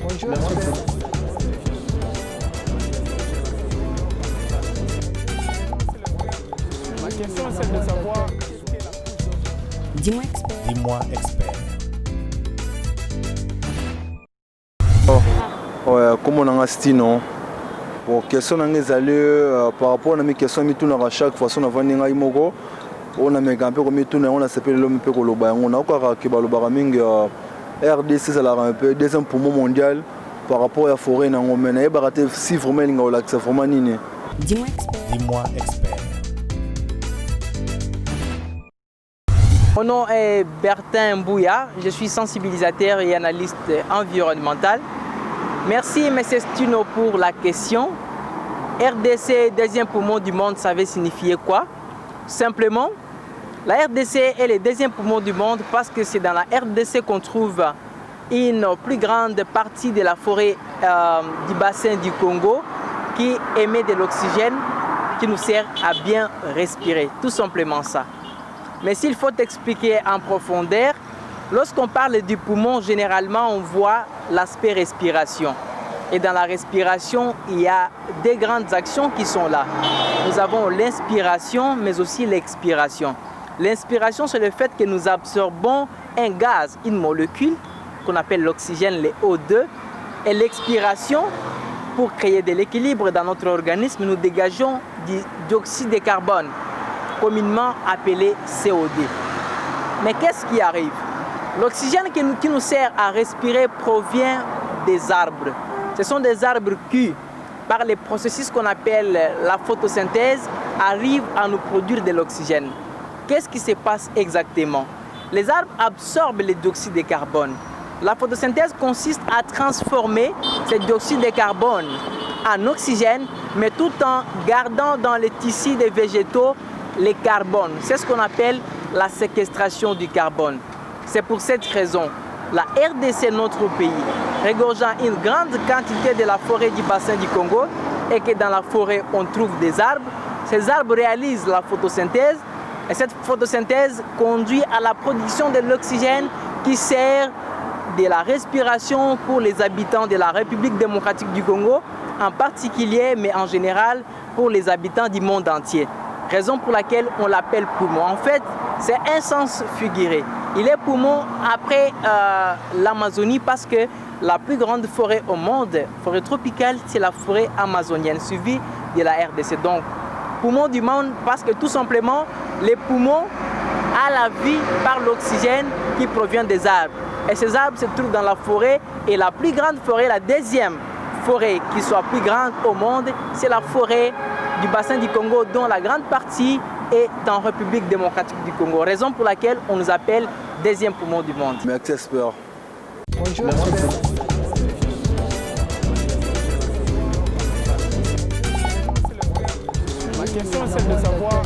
Bonjour. Ma question c'est de savoir. Dis-moi expert. Dis-moi expert. Ouais, comme on a un style, non? Bon, question par rapport à mes questions, à chaque fois, on a vendu un imogo. On a mis un peu comme tout, on a s'appelé l'homme peu coloba. On a encore qui balobaraming RDC, c'est un peu deuxième poumon mondial par rapport à la forêt. On a eu baraté si vraiment là que ça forme nini. Dis-moi expert. Dis-moi expert. Mon nom est Bertin Mbouya, je suis sensibilisateur et analyste environnemental. Merci M. Stuno pour la question. RDC, deuxième poumon du monde, ça veut signifier quoi? Simplement, la RDC est le deuxième poumon du monde parce que c'est dans la RDC qu'on trouve une plus grande partie de la forêt du bassin du Congo qui émet de l'oxygène qui nous sert à bien respirer, tout simplement ça. Mais s'il faut expliquer en profondeur, lorsqu'on parle du poumon, généralement on voit l'aspect respiration. Et dans la respiration, il y a des grandes actions qui sont là. Nous avons l'inspiration, mais aussi l'expiration. L'inspiration, c'est le fait que nous absorbons un gaz, une molécule, qu'on appelle l'oxygène, le O2. Et l'expiration, pour créer de l'équilibre dans notre organisme, nous dégageons du dioxyde de carbone, communément appelé CO2. Mais qu'est-ce qui arrive? L'oxygène qui nous sert à respirer provient des arbres. Ce sont des arbres qui, par les processus qu'on appelle la photosynthèse, arrivent à nous produire de l'oxygène. Qu'est-ce qui se passe exactement? Les arbres absorbent le dioxyde de carbone. La photosynthèse consiste à transformer ce dioxyde de carbone en oxygène, mais tout en gardant dans les tissus des végétaux le carbone. C'est ce qu'on appelle la séquestration du carbone. C'est pour cette raison, la RDC, notre pays, regorgeant une grande quantité de la forêt du bassin du Congo et que dans la forêt on trouve des arbres. Ces arbres réalisent la photosynthèse et cette photosynthèse conduit à la production de l'oxygène qui sert de la respiration pour les habitants de la République démocratique du Congo, en particulier, mais en général, pour les habitants du monde entier. Raison pour laquelle on l'appelle poumon. En fait, c'est un sens figuré. Il est poumon après l'Amazonie parce que la plus grande forêt au monde, forêt tropicale, c'est la forêt amazonienne, suivie de la RDC. Donc, poumon du monde parce que tout simplement, les poumons a la vie par l'oxygène qui provient des arbres. Et ces arbres se trouvent dans la forêt et la plus grande forêt, la deuxième forêt qui soit plus grande au monde, c'est la forêt du bassin du Congo dont la grande partie est en République démocratique du Congo. Raison pour laquelle on nous appelle deuxième poumon du monde. Merci expert. Bonjour. Ma question c'est de savoir.